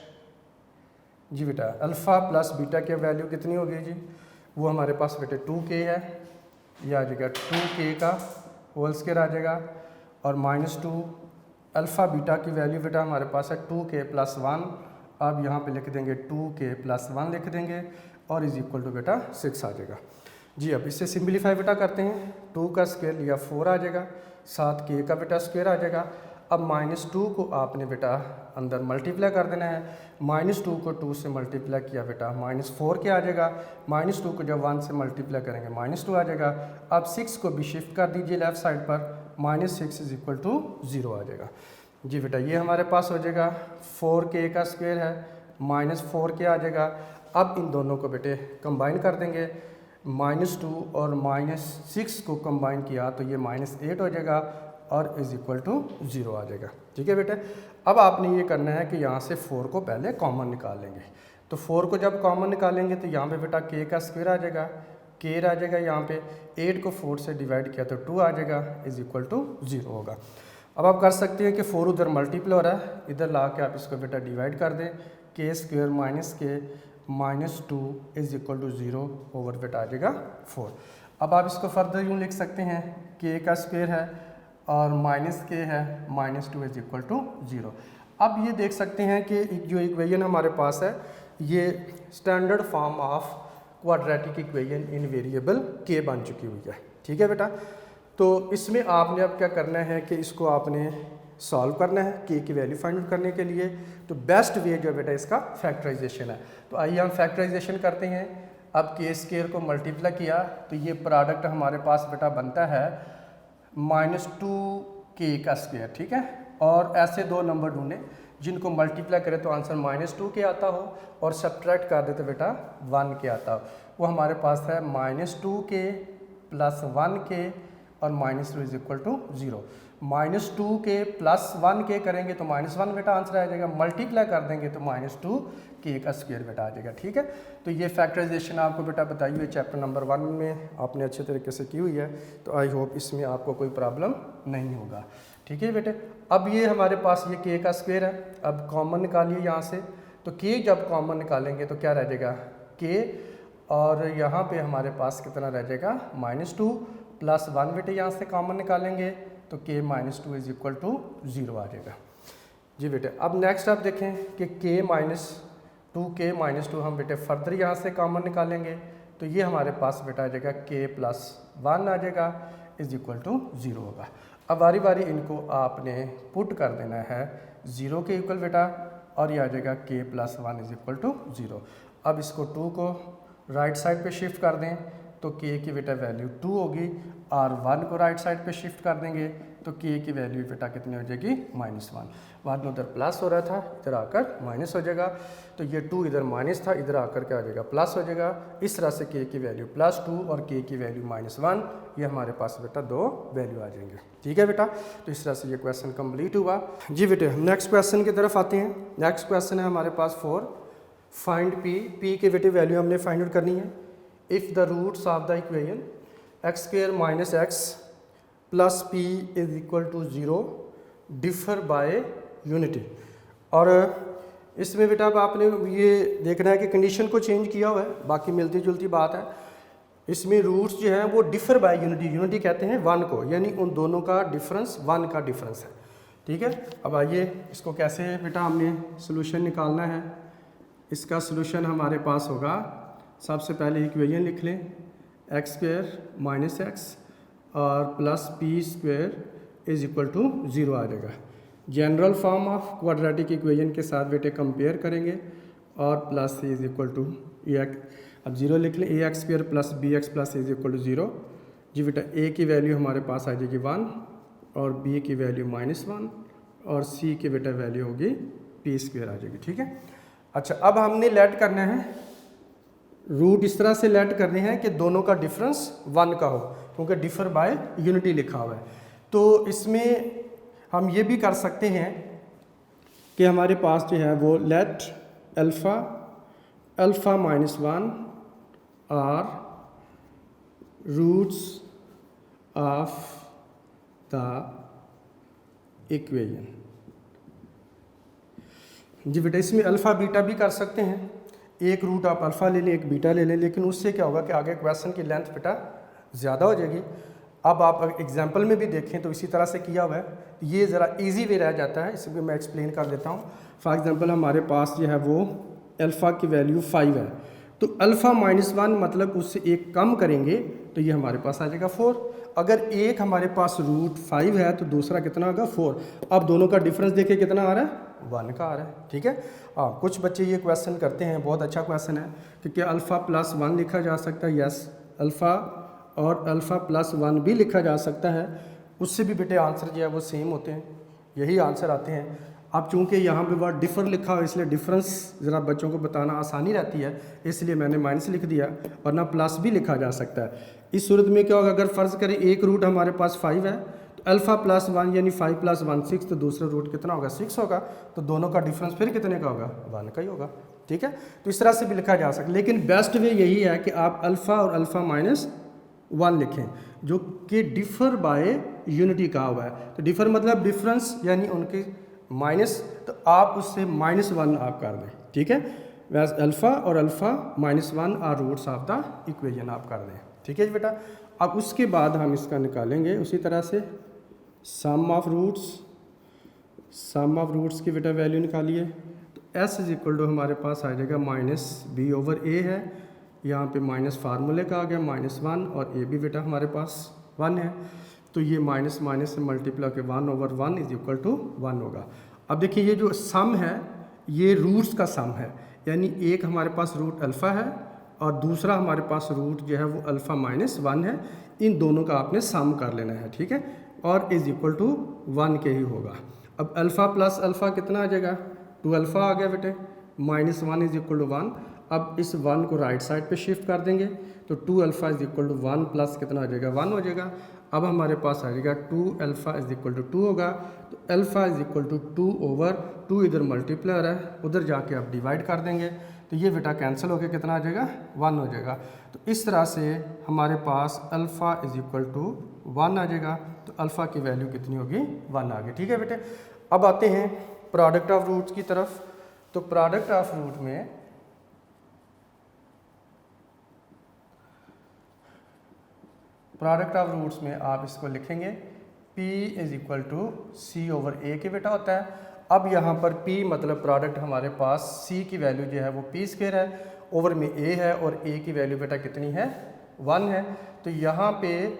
जी बेटा अल्फ़ा प्लस बीटा की वैल्यू कितनी होगी जी, वो हमारे पास बेटे 2k है, यह आ जाएगा 2k का होल स्क्वायर आ जाएगा और माइनस 2 अल्फ़ा बीटा की वैल्यू बेटा हमारे पास है 2k प्लस 1। अब यहाँ पे लिख देंगे 2k प्लस 1 लिख देंगे और इज इक्वल टू बेटा 6 आ जाएगा जी। अब इससे सिंपलीफाई बेटा करते हैं, 2 का स्क्वायर लिया 4 आ जाएगा, साथ k का बेटा स्क्वायर आ जाएगा। अब माइनस 2 को आपने बेटा अंदर मल्टीप्लाई कर देना है, माइनस 2 को 2 से मल्टीप्लाई किया बेटा माइनस 4 क्या आ जाएगा, माइनस 2 को जब 1 से मल्टीप्लाई करेंगे माइनस 2 आ जाएगा। अब 6 को भी शिफ्ट कर दीजिए लेफ्ट साइड पर, माइनस 6 इज इक्वल टू 0 आ जाएगा जी बेटा। ये हमारे पास हो जाएगा 4k का स्क्वायर है माइनस 4k आ जाएगा। अब इन दोनों को बेटे कंबाइन कर देंगे, माइनस 2 और माइनस 6 को कंबाइन किया तो ये माइनस 8 हो जाएगा और इज इक्वल टू 0 आ जाएगा, ठीक है बेटे। अब आपने ये करना है कि यहाँ से 4 को पहले कॉमन निकाल लेंगे। तो 4 को जब कॉमन निकालेंगे तो यहाँ पे बेटा k का स्क्वायर आ जाएगा, k आ जाएगा यहाँ पे, 8 को 4 से डिवाइड किया तो 2 आ जाएगा, इज इक्वल टू 0 होगा। अब आप कर सकते हैं कि 4 उधर मल्टीप्लाई हो रहा है, इधर ला के आप इसको बेटा डिवाइड कर दें, k square minus k minus 2 is equal to 0 over बेटा आ जाएगा 4। अब आप इसको फर्दर यूँ लिख सकते हैं, k का स्क्वायर है और माइनस k है, माइनस 2 इज इक्वल टू 0। अब ये देख सकते हैं कि जो इक्वेशन हमारे पास है ये standard form of quadratic equation in variable k बन चुकी हुई है, ठीक है बेटा। तो इसमें आपने अब क्या करना है कि इसको आपने सॉल्व करना है k की वैल्यू फाइंड आउट करने के लिए। तो बेस्ट वे जो बेटा इसका फैक्टराइजेशन है। तो आइए हम फैक्टराइजेशन करते हैं। अब k स्क्वायर को मल्टीप्लाई किया तो ये प्रोडक्ट हमारे पास बेटा बनता है माइनस 2k का स्क्वायर, ठीक है। और ऐसे दो नंबर ढूंढें जिनको मल्टीप्लाई करें तो आंसर माइनस 2k आता हो और सब्ट्रैक्ट कर दे तो बेटा 1k आता हो। वो हमारे पास है माइनस 2k प्लस 1k और minus 2 is equal to 0। Minus 2k plus 1k करेंगे तो माइनस 1 बेटा आंसर आ जाएगा, मल्टीप्लाई कर देंगे तो माइनस 2k का स्क्वायर बेटा आ जाएगा, ठीक है। तो ये फैक्टराइजेशन आपको बेटा बताई हुई है चैप्टर नंबर 1 में, आपने अच्छे तरीके से की हुई है। तो आई होप इसमें आपको कोई प्रॉब्लम नहीं होगा, ठीक है बेटे। अब ये हमारे पास ये k का स्क्वायर है, अब कॉमन निकालिए यहाँ से। तो k जब कॉमन निकालेंगे तो क्या रह जाएगा k, और यहाँ पे हमारे पास कितना रह जाएगा माइनस 2 प्लस 1 बेटे यहाँ से कॉमन निकालेंगे तो k minus 2 is equal to 0 आ जाएगा जी बेटे। अब नेक्स्ट आप देखें कि k माइनस 2 हम बेटे फर्दर यहाँ से कॉमन निकालेंगे तो ये हमारे पास बेटा आ जाएगा k प्लस 1 आ जाएगा इज इक्वल टू 0 होगा। अब बारी बारी इनको आपने पुट कर देना है 0 के इक्वल बेटा और ये आ जाएगा k plus 1 is equal to 0। अब इसको 2 को राइट साइड पे शिफ्ट कर दें तो k की बेटा वैल्यू 2 होगी और 1 को राइट साइड पे शिफ्ट कर देंगे तो k की वैल्यू बेटा कितनी हो जाएगी माइनस 1। बाद में उधर प्लस हो रहा था, इधर आकर माइनस हो जाएगा। तो ये 2 इधर माइनस था, इधर आकर क्या हो जाएगा प्लस हो जाएगा। इस तरह से k की वैल्यू प्लस 2 और k की वैल्यू माइनस 1, ये हमारे पास बेटा 2 वैल्यू आ जाएंगे, ठीक है बेटा। तो इस तरह से ये क्वेश्चन कंप्लीट हुआ जी बेटे। हम नेक्स्ट क्वेश्चन की तरफ आते हैं। नेक्स्ट क्वेश्चन है हमारे पास 4, फाइंड p की बेटे वैल्यू हमने फाइंड आउट करनी है। If the roots of the equation x square minus x plus p is equal to 0 differ by unity. और इसमें बेटा अब आपने ये देखना है कि कंडीशन को चेंज किया हुआ है, बाकी मिलती जुलती बात है। इसमें रूट्स जो हैं वो डिफर बाय यूनिटी, यूनिटी कहते हैं 1 को, यानी उन दोनों का डिफरेंस 1 का डिफरेंस है, ठीक है। अब आइए इसको कैसे बेटा हमने सोल्यूशन निकालना है। इसका सोल्यूशन हमारे पास होगा, सबसे पहले इक्वेशन लिख लें, एक्स स्क्वायर माइनस एक्स और plus P square is equal to 0 आ जाएगा। General form of quadratic equation के साथ बेटे कंपेयर करेंगे और plus C is equal to A. अब 0 लिख लें, A X square plus B X plus is equal to 0 जी बेटा। ए की वैल्यू हमारे पास आ जाएगी 1 और बी की वैल्यू माइनस 1 और सी की बेटा वैल्यू होगी पी स्क्वायर आ जाएगी, ठीक है। अच्छा, अब हमने लेट करना है रूट, इस तरह से लेट करने हैं कि दोनों का डिफरेंस 1 का हो, क्योंकि डिफर बाय यूनिटी लिखा हुआ है। तो इसमें हम ये भी कर सकते हैं कि हमारे पास जो है वो let alpha minus 1 are roots of the equation. जी बेटा, इसमें अल्फ़ा बीटा भी कर सकते हैं, एक रूट आप अल्फ़ा ले लें, एक बीटा ले लें, लेकिन उससे क्या होगा कि आगे क्वेश्चन की लेंथ बेटा ज़्यादा हो जाएगी। अब आप एग्जाम्पल में भी देखें तो इसी तरह से किया हुआ है, ये ज़रा इजी वे रह जाता है, इसको मैं एक्सप्लेन कर देता हूँ। फॉर एग्जांपल हमारे पास जो है वो अल्फ़ा की वैल्यू 5 है, तो अल्फ़ा माइनस 1 मतलब उससे एक कम करेंगे तो ये हमारे पास आ जाएगा 4। अगर एक हमारे पास रूट 5 है तो दूसरा कितना होगा 4। अब दोनों का डिफरेंस देखिए कितना आ रहा है, 1 का आ रहा है। ठीक है, हाँ कुछ बच्चे ये क्वेश्चन करते हैं, बहुत अच्छा क्वेश्चन है कि क्या अल्फ़ा प्लस 1 लिखा जा सकता है। यस, अल्फ़ा और अल्फ़ा प्लस 1 भी लिखा जा सकता है, उससे भी बेटे आंसर जो है वो सेम होते हैं, यही आंसर आते हैं। अब चूंकि यहाँ पे वर्ड डिफ़र लिखा हो इसलिए डिफरेंस ज़रा बच्चों को बताना आसानी रहती है, इसलिए मैंने माइनस लिख दिया, वरना प्लस भी लिखा जा सकता है। इस सूरत में क्या होगा, अगर फ़र्ज़ करें एक रूट हमारे पास 5 है तो अल्फ़ा प्लस 1 यानी 5 प्लस 1 6, तो दूसरा रूट कितना होगा 6 होगा, तो दोनों का डिफरेंस फिर कितने का होगा 1 का ही होगा। ठीक है, तो इस तरह से भी लिखा जा सकता है, लेकिन बेस्ट वे यही है कि आप अल्फ़ा और अल्फ़ा माइनस 1 लिखें, जो कि डिफ़र बाय यूनिटी कहा हुआ है। तो डिफ़र मतलब डिफरेंस यानी उनकी माइनस, तो आप उससे -1 आप कर दें। ठीक है, वैसे अल्फ़ा और alpha minus 1 are roots of the equation आप कर दें। ठीक है जी बेटा, अब उसके बाद हम इसका निकालेंगे उसी तरह से सम ऑफ रूट्स की बेटा वैल्यू निकालिए। तो s इज इक्वल टू हमारे पास आ जाएगा -b/a है, यहाँ पे माइनस फार्मूले का आ गया -1 और a भी बेटा हमारे पास 1 है, तो ये माइनस माइनस से मल्टीप्लाई के 1/1 इज इक्वल टू 1 होगा। अब देखिए ये जो सम है ये रूट्स का सम है, यानी एक हमारे पास रूट अल्फ़ा है और दूसरा हमारे पास रूट जो है वो अल्फ़ा माइनस 1 है, इन दोनों का आपने सम कर लेना है। ठीक है, और इज इक्वल टू 1 के ही होगा। अब अल्फ़ा प्लस अल्फ़ा कितना आ जाएगा, 2 अल्फ़ा आ गया बेटे, -1 इज इक्वल टू 1। अब इस 1 को राइट साइड पे शिफ्ट कर देंगे तो 2 alpha is equal to 1 plus कितना आ जाएगा 1 हो जाएगा। अब हमारे पास आ जाएगा 2 अल्फ़ा इज इक्वल टू 2 होगा, तो अल्फ़ा इज इक्वल टू 2/2 इधर मल्टीप्लायर है, उधर जाके आप डिवाइड कर देंगे तो ये बेटा कैंसिल होकर कितना आ जाएगा 1 हो जाएगा। तो इस तरह से हमारे पास अल्फ़ा इज इक्वल टू 1 आ जाएगा, तो अल्फ़ा की वैल्यू कितनी होगी 1 आ गई। ठीक है बेटे, अब आते हैं प्रोडक्ट ऑफ रूट्स की तरफ। तो प्रोडक्ट ऑफ रूट में आप इसको लिखेंगे P is equal to C/A के बेटा होता है। अब यहाँ पर P मतलब प्रोडक्ट हमारे पास C की वैल्यू जो है वो p² है, ओवर में A है और A की वैल्यू बेटा कितनी है 1 है। तो यहाँ पे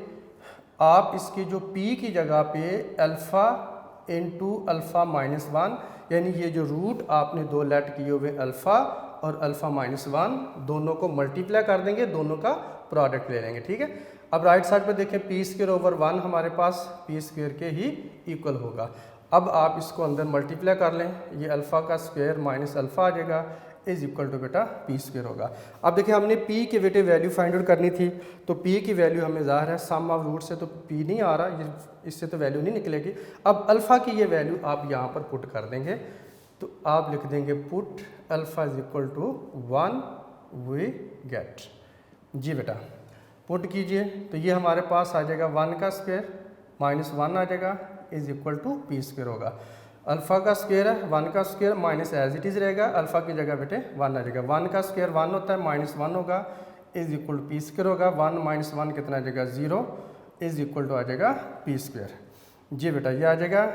आप इसकी जो P की जगह पे अल्फ़ा इंटू अल्फ़ा माइनस 1, यानी ये जो रूट आपने दो लेट किए हुए अल्फ़ा और अल्फ़ा माइनस 1 दोनों को मल्टीप्लाई कर देंगे, दोनों का प्रोडक्ट ले लेंगे। ठीक है, अब राइट साइड पे देखें p²/1 हमारे पास p² के ही इक्वल होगा। अब आप इसको अंदर मल्टीप्लाई कर लें, ये अल्फ़ा का स्क्वायर माइनस अल्फ़ा आ जाएगा इज इक्वल टू बेटा p² होगा। अब देखिए हमने p के बेटे वैल्यू फाइंड आउट करनी थी, तो p की वैल्यू हमें ज़ाहिर है सम ऑफ रूट से तो p नहीं आ रहा, ये इससे तो वैल्यू नहीं निकलेगी। अब अल्फ़ा की ये वैल्यू आप यहाँ पर पुट कर देंगे, तो आप लिख देंगे put alpha is equal to 1 we get. जी बेटा पुट कीजिए, तो ये हमारे पास आ जाएगा 1 का स्क्वायर माइनस 1 आ जाएगा इज इक्वल टू p² होगा। अल्फ़ा का स्क्वायर है 1 का square minus as it is रहेगा, अल्फ़ा की जगह बेटे 1 आ जाएगा। 1 का स्क्वायर 1 होता है माइनस 1 होगा इज इक्वल टू p² होगा। 1 माइनस 1 कितना आ जाएगा 0 इज इक्वल टू आ जाएगा p²। जी बेटा ये आ जाएगा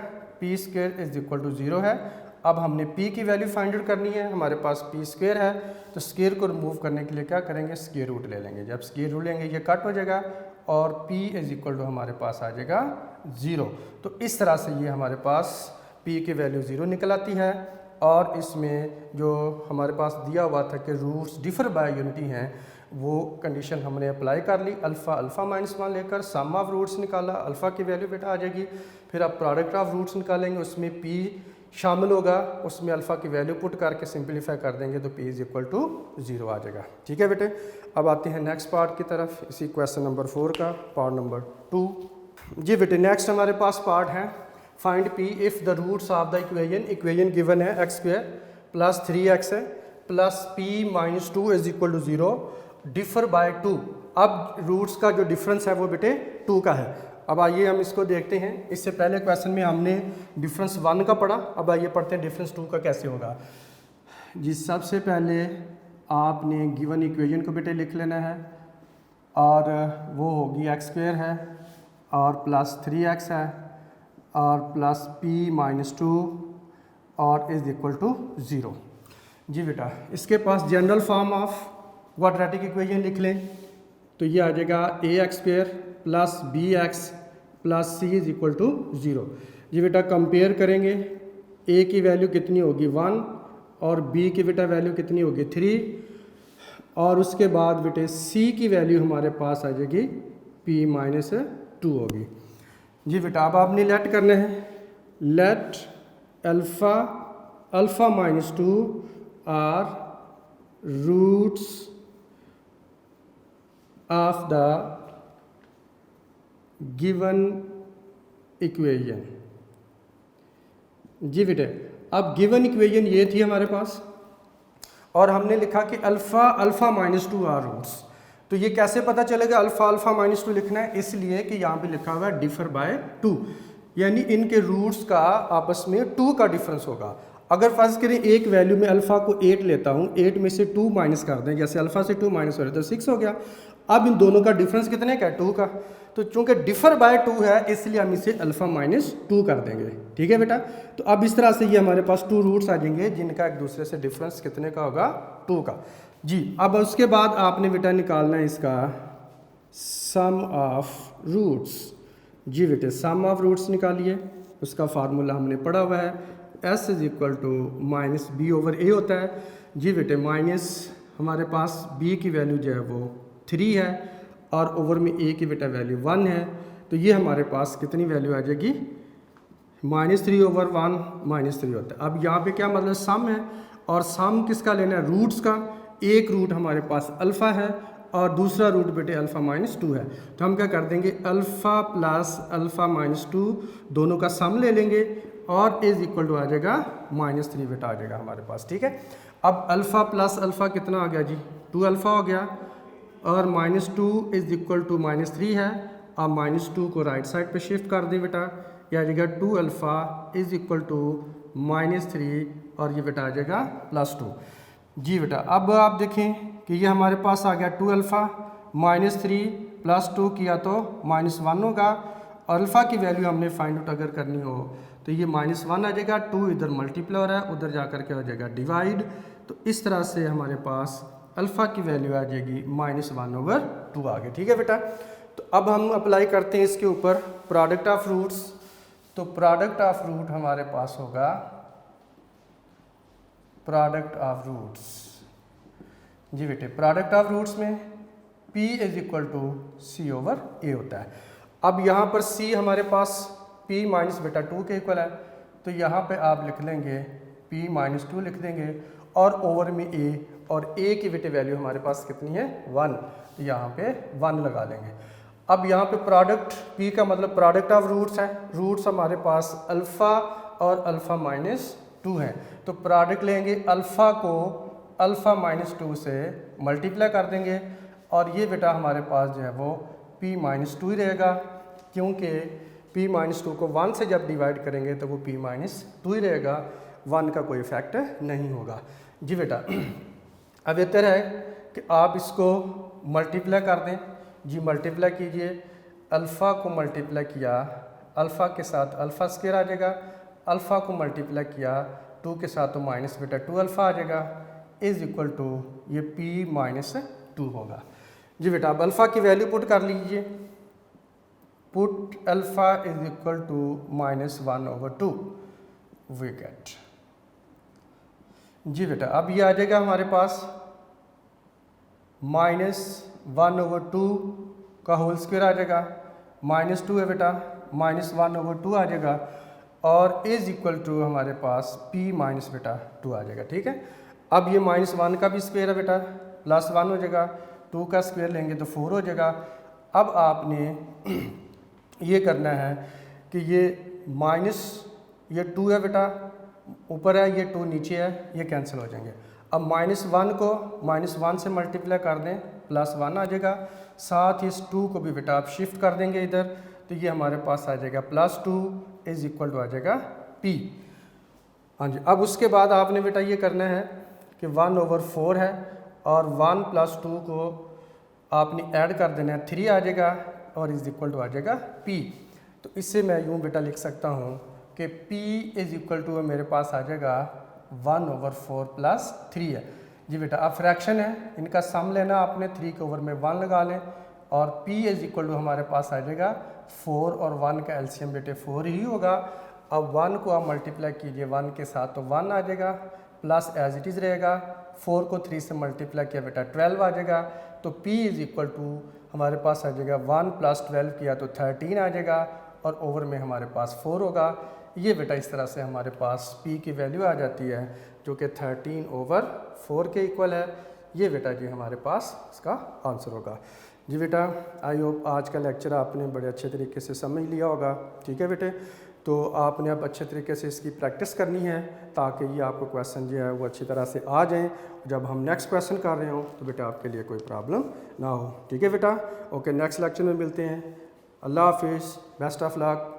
p² इज इक्वल टू 0 है। अब हमने p की वैल्यू फाइंड आउट करनी है, हमारे पास p² है, तो स्क्वायर को रिमूव करने के लिए क्या करेंगे स्क्वायर रूट ले लेंगे। जब स्क्वायर रूट लेंगे ये कट हो जाएगा और p इज इक्वल टू हमारे पास आ जाएगा 0। तो इस तरह से ये हमारे पास p की वैल्यू 0 निकल आती है। और इसमें जो हमारे पास दिया हुआ था कि रूट्स डिफर बाय यूनिटी हैं, वो कंडीशन हमने अप्लाई कर ली। अल्फ़ा माइनस 1 लेकर सम ऑफ रूट्स निकाला, अल्फ़ा की वैल्यू बेटा आ जाएगी। फिर आप प्रोडक्ट ऑफ रूट्स निकालेंगे, उसमें p शामिल होगा, उसमें अल्फ़ा की वैल्यू पुट करके सिंपलीफाई कर देंगे तो p इज़ इक्वल टू 0 आ जाएगा। ठीक है बेटे, अब आते हैं नेक्स्ट पार्ट की तरफ, इसी क्वेश्चन नंबर 4 का पार्ट नंबर 2। जी बेटे, नेक्स्ट हमारे पास पार्ट है find p if the roots of the equation given है x² प्लस 3x है plus p minus 2 is equal to 0 differ by 2। अब रूट्स का जो डिफरेंस है वो बेटे 2 का है। अब आइए हम इसको देखते हैं। इससे पहले क्वेश्चन में हमने डिफरेंस 1 का पढ़ा, अब आइए पढ़ते हैं डिफरेंस 2 का कैसे होगा। जी सबसे पहले आपने गिवन इक्वेशन को बेटे लिख लेना है और वो होगी x² है और प्लस 3x है और प्लस p माइनस 2 और इज इक्वल टू 0। जी बेटा, इसके पास general form of quadratic equation लिख लें तो ये आ जाएगा ax² plus bx plus c is equal to 0। जी बेटा, कंपेयर करेंगे, a की वैल्यू कितनी होगी 1 और b की बेटा वैल्यू कितनी होगी 3 और उसके बाद बेटे c की वैल्यू हमारे पास आ जाएगी p माइनस 2 होगी। जी बेटा, अब आपने लेट करना है, let alpha minus 2 are roots of the given equation. जी बेटे, अब गिवन इक्वेशन ये थी हमारे पास और हमने लिखा कि अल्फ़ा माइनस 2 आर रूट्स। तो ये कैसे पता चलेगा अल्फ़ा माइनस 2 लिखना है, इसलिए कि यहाँ पे लिखा हुआ है डिफर बाय 2, यानी इनके रूट्स का आपस में 2 का डिफरेंस होगा। अगर फर्ज करें एक वैल्यू में अल्फ़ा को 8 लेता हूँ, 8 में से 2 माइनस कर दें, जैसे अल्फ़ा से 2 माइनस हो रहा है तो 6 हो गया। अब इन दोनों का डिफरेंस कितने का है 2 का, तो चूंकि डिफर बाय 2 है इसलिए हम इसे अल्फ़ा माइनस 2 कर देंगे। ठीक है बेटा, तो अब इस तरह से ये हमारे पास 2 रूट्स आ जाएंगे जिनका एक दूसरे से डिफरेंस कितने का होगा 2 का। जी, अब उसके बाद आपने बेटा निकालना है इसका सम ऑफ रूट्स। जी बेटे, सम ऑफ रूट्स निकालिए, उसका फार्मूला हमने पढ़ा हुआ है, s is equal to minus B over A होता है। जी बेटे, माइनस हमारे पास b की वैल्यू जो है वो 3 है और ओवर में a की बेटा वैल्यू 1 है, तो ये हमारे पास कितनी वैल्यू आ जाएगी -3 ओवर 1 -3 होता है। अब यहाँ पे क्या मतलब सम है और सम किसका लेना है रूट्स का। एक रूट हमारे पास अल्फ़ा है और दूसरा रूट बेटे अल्फ़ा माइनस 2 है, तो हम क्या कर देंगे अल्फ़ा प्लस अल्फ़ा माइनस 2 दोनों का सम ले लेंगे और इज इक्वल टू आ जाएगा -3 बेटा आ जाएगा हमारे पास। ठीक है, अब अल्फ़ा प्लस अल्फ़ा कितना आ गया जी 2 अल्फ़ा हो गया और -2 इज इक्वल टू -3 है। अब -2 को राइट साइड पे शिफ्ट कर दें बेटा, यह आ जाएगा 2 अल्फ़ा इज इक्वल टू -3 और ये बेटा आ जाएगा +2। जी बेटा, अब आप देखें कि ये हमारे पास आ गया 2 अल्फ़ा -3 +2 किया तो -1 होगा और अल्फ़ा की वैल्यू हमने फाइंड आउट अगर करनी हो तो ये -1 आ जाएगा, 2 इधर मल्टीप्लाई हो रहा है उधर जाकर के हो जाएगा डिवाइड। तो इस तरह से हमारे पास अल्फ़ा की वैल्यू आ जाएगी -1/2 आ गई। ठीक है बेटा, तो अब हम अप्लाई करते हैं इसके ऊपर प्रोडक्ट ऑफ रूट्स। तो प्रोडक्ट ऑफ रूट हमारे पास होगा प्रोडक्ट ऑफ रूट्स। जी बेटे, प्रोडक्ट ऑफ रूट्स में p is equal to c over a होता है। अब यहाँ पर c हमारे पास p माइनस बेटा 2 के इक्वल है, तो यहाँ पे आप लिख लेंगे p माइनस 2 लिख देंगे और ओवर में a, और a की बेटे वैल्यू हमारे पास कितनी है 1, तो यहाँ पे 1 लगा लेंगे। अब यहाँ पे प्रोडक्ट p का मतलब प्रोडक्ट ऑफ रूट्स है, रूट्स हमारे पास अल्फ़ा और अल्फ़ा माइनस 2 है, तो प्रोडक्ट लेंगे अल्फ़ा को अल्फ़ा माइनस 2 से मल्टीप्लाई कर देंगे और ये बेटा हमारे पास जो है वो p माइनस 2 ही रहेगा, क्योंकि p माइनस 2 को 1 से जब डिवाइड करेंगे तो वो p माइनस 2 ही रहेगा, 1 का कोई इफेक्ट नहीं होगा। जी बेटा, अब बेहतर है कि आप इसको मल्टीप्लाई कर दें। जी मल्टीप्लाई कीजिए, अल्फ़ा को मल्टीप्लाई किया अल्फ़ा के साथ अल्फ़ा स्क्वायर आ जाएगा, अल्फ़ा को मल्टीप्लाई किया 2 के साथ तो माइनस बेटा 2 अल्फ़ा आ जाएगा इज़ इक्वल टू ये p माइनस 2 होगा। जी बेटा, अब अल्फ़ा की वैल्यू पुट कर लीजिए, put alpha is equal to -1/2 we get. जी बेटा, अब ये आ जाएगा हमारे पास -1/2 का होल स्क्वायर आ जाएगा, -2 है बेटा -1/2 आ जाएगा और इज़ इक्वल टू हमारे पास p माइनस बेटा 2 आ जाएगा। ठीक है, अब ये -1 का भी स्क्वायर है बेटा, +1 हो जाएगा, 2 का स्क्वायर लेंगे तो 4 हो जाएगा। अब आपने ये करना है कि ये 2 है बेटा ऊपर है, ये 2 नीचे है, ये कैंसिल हो जाएंगे। अब -1 को -1 से मल्टीप्लाई कर दें, +1 आ जाएगा। साथ ही इस 2 को भी बेटा आप शिफ्ट कर देंगे इधर, तो ये हमारे पास आ जाएगा +2 इज़ इक्वल टू आ जाएगा p। हाँ जी, अब उसके बाद आपने बेटा ये करना है कि 1/4 है और 1 + 2 को आपने ऐड कर देना है, 3 आ जाएगा और इज़ इक्वल टू आ जाएगा p। तो इससे मैं यूँ बेटा लिख सकता हूँ कि p इज़ इक्वल टू मेरे पास आ जाएगा 1/4 + 3 है। जी बेटा, अब फ्रैक्शन है, इनका सम लेना आपने, 3 के ओवर में 1 लगा लें और p इज़ इक्वल टू हमारे पास आ जाएगा 4 और 1 का एलसीएम बेटे 4 ही होगा। अब 1 को आप मल्टीप्लाई कीजिए 1 के साथ तो 1 आ जाएगा, प्लस एज इट इज़ रहेगा, 4 को 3 से मल्टीप्लाई किया बेटा 12 आ जाएगा। तो p इज़ इक्वल टू हमारे पास आ जाएगा 1 + 12 किया तो 13 आ जाएगा और ओवर में हमारे पास 4 होगा। ये बेटा इस तरह से हमारे पास p की वैल्यू आ जाती है जो कि 13/4 के इक्वल है। ये बेटा जी हमारे पास इसका आंसर होगा। जी बेटा, आई होप आज का लेक्चर आपने बड़े अच्छे तरीके से समझ लिया होगा। ठीक है बेटे, तो आपने अब अच्छे तरीके से इसकी प्रैक्टिस करनी है ताकि ये आपको क्वेश्चन जो है वो अच्छी तरह से आ जाएं। जब हम नेक्स्ट क्वेश्चन कर रहे हो तो बेटा आपके लिए कोई प्रॉब्लम ना हो। ठीक है बेटा, ओके, नेक्स्ट लेक्चर में मिलते हैं। अल्लाह हाफिज़, बेस्ट ऑफ लक।